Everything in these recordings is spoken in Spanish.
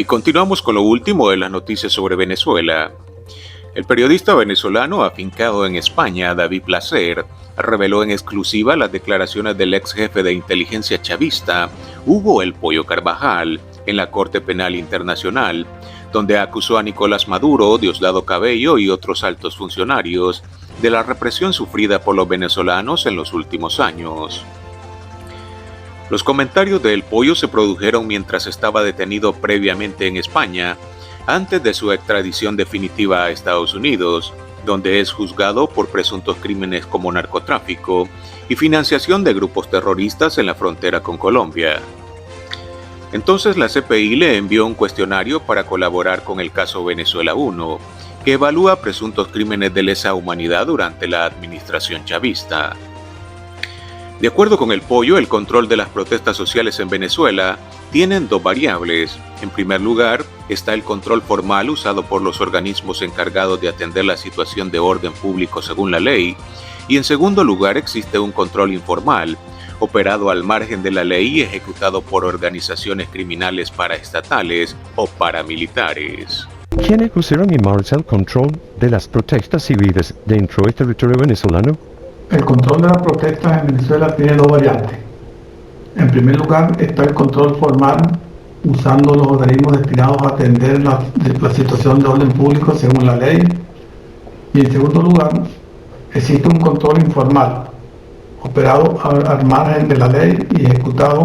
Y continuamos con lo último de las noticias sobre Venezuela. El periodista venezolano afincado en España, David Placer, reveló en exclusiva las declaraciones del ex jefe de inteligencia chavista, Hugo El Pollo Carvajal, en la Corte Penal Internacional, donde acusó a Nicolás Maduro, Diosdado Cabello y otros altos funcionarios de la represión sufrida por los venezolanos en los últimos años. Los comentarios de El Pollo se produjeron mientras estaba detenido previamente en España, antes de su extradición definitiva a Estados Unidos, donde es juzgado por presuntos crímenes como narcotráfico y financiación de grupos terroristas en la frontera con Colombia. Entonces la CPI le envió un cuestionario para colaborar con el caso Venezuela 1, que evalúa presuntos crímenes de lesa humanidad durante la administración chavista. De acuerdo con El Pollo, el control de las protestas sociales en Venezuela tienen dos variables. En primer lugar, está el control formal usado por los organismos encargados de atender la situación de orden público según la ley, y en segundo lugar existe un control informal, operado al margen de la ley y ejecutado por organizaciones criminales paraestatales o paramilitares. ¿Quiénes pusieron en marcha el control de las protestas civiles dentro del territorio venezolano? El control de las protestas en Venezuela tiene dos variantes. En primer lugar está el control formal, usando los organismos destinados a atender la situación de orden público según la ley. Y en segundo lugar, existe un control informal, operado al margen de la ley y ejecutado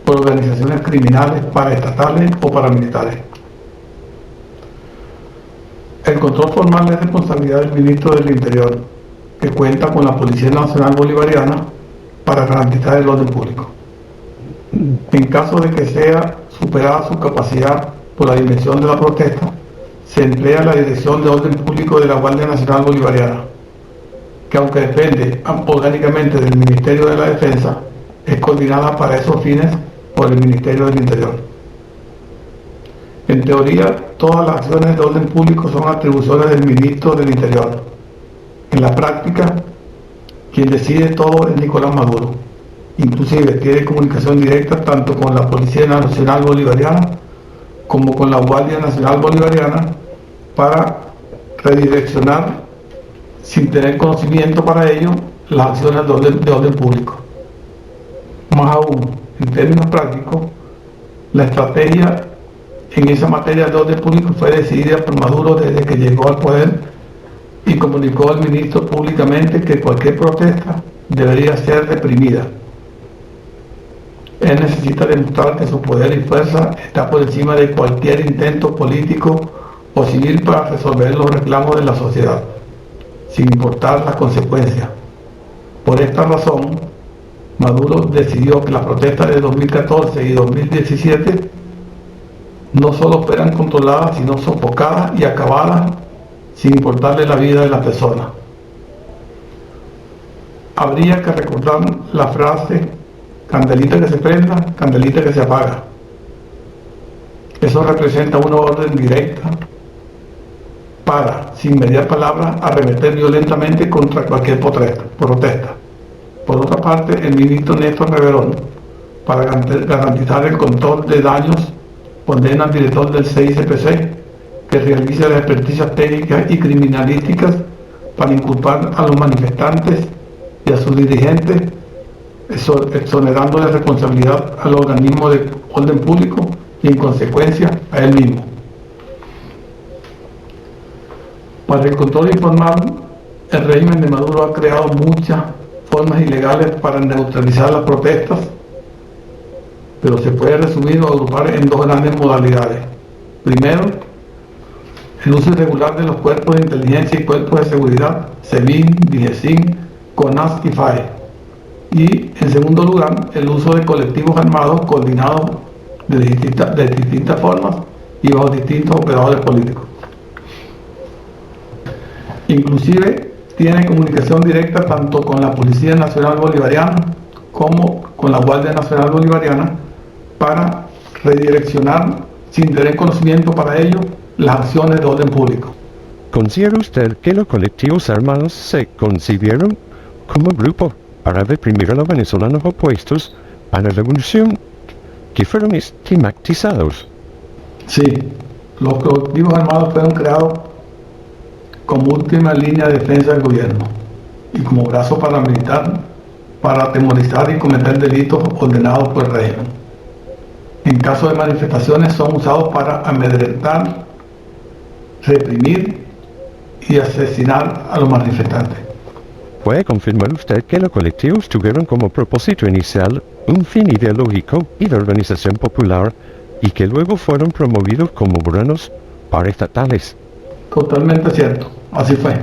por organizaciones criminales paraestatales o paramilitares. El control formal es responsabilidad del ministro del Interior, que cuenta con la Policía Nacional Bolivariana para garantizar el orden público. En caso de que sea superada su capacidad por la dimensión de la protesta, se emplea la Dirección de Orden Público de la Guardia Nacional Bolivariana, que aunque depende orgánicamente del Ministerio de la Defensa, es coordinada para esos fines por el Ministerio del Interior. En teoría, todas las acciones de orden público son atribuciones del Ministro del Interior. En la práctica, quien decide todo es Nicolás Maduro. Inclusive tiene comunicación directa tanto con la Policía Nacional Bolivariana como con la Guardia Nacional Bolivariana para redireccionar, sin tener conocimiento para ello, las acciones de orden público. Más aún, en términos prácticos, la estrategia en esa materia de orden público fue decidida por Maduro desde que llegó al poder y comunicó al ministro públicamente que cualquier protesta debería ser reprimida. Él necesita demostrar que su poder y fuerza está por encima de cualquier intento político o civil para resolver los reclamos de la sociedad, sin importar las consecuencias. Por esta razón, Maduro decidió que las protestas de 2014 y 2017 no solo fueran controladas, sino sofocadas y acabadas, sin importarle la vida de la persona. Habría que recordar la frase: candelita que se prenda, candelita que se apaga. Eso representa una orden directa para, sin mediar palabras, arremeter violentamente contra cualquier protesta. Por otra parte, el ministro Néstor Reverón, para garantizar el control de daños, ordena al director del CICPC que realice las experticias técnicas y criminalísticas para inculpar a los manifestantes y a sus dirigentes, exonerando de responsabilidad al organismo de orden público y en consecuencia a él mismo. Para el control informal, el régimen de Maduro ha creado muchas formas ilegales para neutralizar las protestas, pero se puede resumir o agrupar en dos grandes modalidades. Primero, el uso irregular de los cuerpos de inteligencia y cuerpos de seguridad, SEBIN, DIGESIN, CONAS y FAE. Y, en segundo lugar, el uso de colectivos armados coordinados de distintas formas y bajo distintos operadores políticos. Inclusive, tiene comunicación directa tanto con la Policía Nacional Bolivariana como con la Guardia Nacional Bolivariana para redireccionar, sin tener conocimiento para ello, las acciones de orden público. ¿Considera usted que los colectivos armados se concibieron como grupo para reprimir a los venezolanos opuestos a la revolución que fueron estigmatizados. Sí, los colectivos armados fueron creados como última línea de defensa del gobierno y como brazo paramilitar para atemorizar y cometer delitos ordenados por el régimen. En caso de manifestaciones son usados para amedrentar, reprimir y asesinar a los manifestantes. ¿Puede confirmar usted que los colectivos tuvieron como propósito inicial un fin ideológico y de organización popular y que luego fueron promovidos como buenos paraestatales? Totalmente cierto, así fue.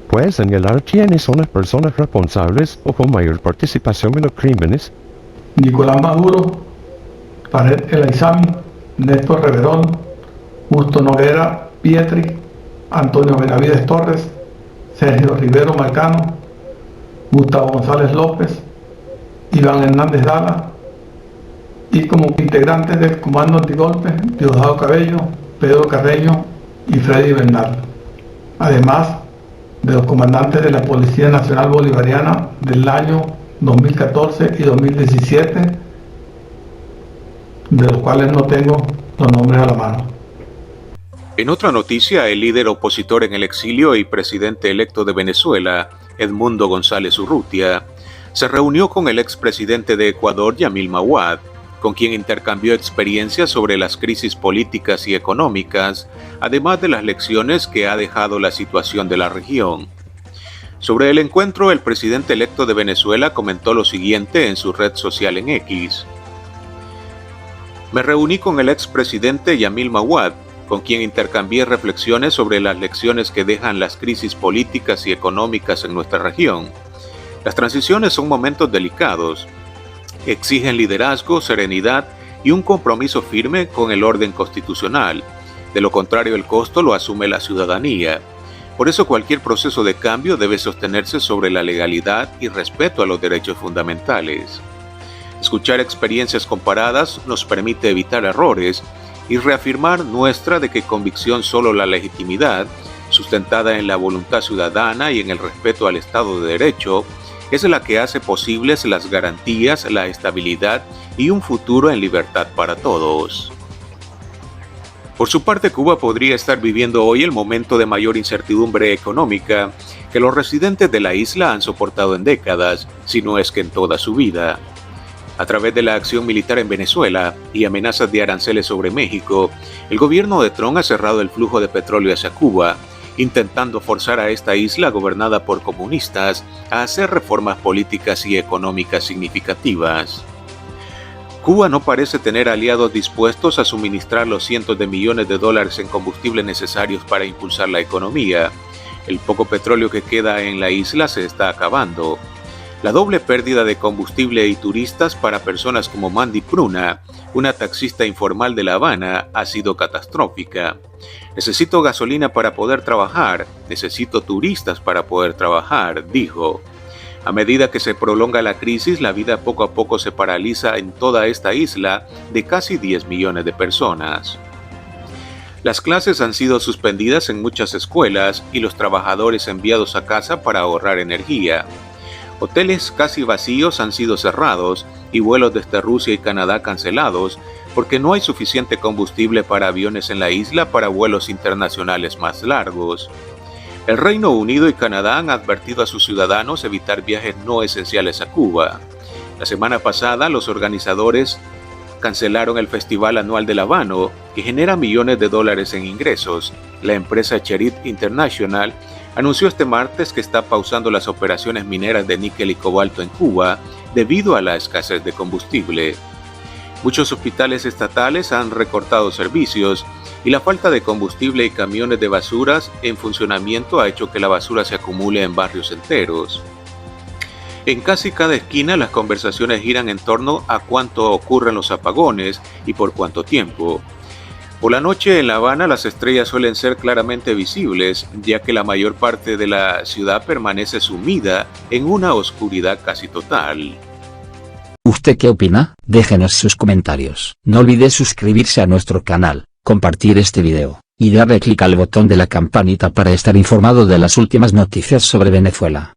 ¿Puede señalar quiénes son las personas responsables o con mayor participación en los crímenes? Nicolás Maduro, Farid El Aizami, Néstor Reverón, Justo Noguera Pietri, Antonio Benavides Torres, Sergio Rivero Marcano, Gustavo González López, Iván Hernández Dala, y como integrantes del Comando Antigolpe, Diosdado Cabello, Pedro Carreño y Freddy Bernal, además de los comandantes de la Policía Nacional Bolivariana del año 2014 y 2017, de los cuales no tengo los nombres a la mano. En otra noticia, el líder opositor en el exilio y presidente electo de Venezuela, Edmundo González Urrutia, se reunió con el expresidente de Ecuador, Yamil Mahuad, con quien intercambió experiencias sobre las crisis políticas y económicas, además de las lecciones que ha dejado la situación de la región. Sobre el encuentro, el presidente electo de Venezuela comentó lo siguiente en su red social en X. Me reuní con el expresidente Yamil Mahuad, con quien intercambié reflexiones sobre las lecciones que dejan las crisis políticas y económicas en nuestra región. Las transiciones son momentos delicados, exigen liderazgo, serenidad y un compromiso firme con el orden constitucional. De lo contrario, el costo lo asume la ciudadanía. Por eso cualquier proceso de cambio debe sostenerse sobre la legalidad y respeto a los derechos fundamentales. Escuchar experiencias comparadas nos permite evitar errores y reafirmar nuestra de que convicción solo la legitimidad, sustentada en la voluntad ciudadana y en el respeto al Estado de Derecho, es la que hace posibles las garantías, la estabilidad y un futuro en libertad para todos. Por su parte, Cuba podría estar viviendo hoy el momento de mayor incertidumbre económica que los residentes de la isla han soportado en décadas, si no es que en toda su vida. A través de la acción militar en Venezuela y amenazas de aranceles sobre México, el gobierno de Trump ha cerrado el flujo de petróleo hacia Cuba, intentando forzar a esta isla gobernada por comunistas a hacer reformas políticas y económicas significativas. Cuba no parece tener aliados dispuestos a suministrar los cientos de millones de dólares en combustible necesarios para impulsar la economía. El poco petróleo que queda en la isla se está acabando. La doble pérdida de combustible y turistas para personas como Mandy Pruna, una taxista informal de La Habana, ha sido catastrófica. Necesito gasolina para poder trabajar, necesito turistas para poder trabajar, dijo. A medida que se prolonga la crisis, la vida poco a poco se paraliza en toda esta isla de casi 10 millones de personas. Las clases han sido suspendidas en muchas escuelas y los trabajadores enviados a casa para ahorrar energía. Hoteles casi vacíos han sido cerrados y vuelos desde Rusia y Canadá cancelados porque no hay suficiente combustible para aviones en la isla para vuelos internacionales más largos. El Reino Unido y Canadá han advertido a sus ciudadanos evitar viajes no esenciales a Cuba. La semana pasada, los organizadores cancelaron el Festival Anual del Habano, que genera millones de dólares en ingresos. La empresa Cherit International anunció este martes que está pausando las operaciones mineras de níquel y cobalto en Cuba debido a la escasez de combustible. Muchos hospitales estatales han recortado servicios y la falta de combustible y camiones de basuras en funcionamiento ha hecho que la basura se acumule en barrios enteros. En casi cada esquina las conversaciones giran en torno a cuánto ocurren los apagones y por cuánto tiempo. Por la noche en La Habana las estrellas suelen ser claramente visibles, ya que la mayor parte de la ciudad permanece sumida en una oscuridad casi total. ¿Usted qué opina? Déjenos sus comentarios. No olvide suscribirse a nuestro canal, compartir este video, y darle clic al botón de la campanita para estar informado de las últimas noticias sobre Venezuela.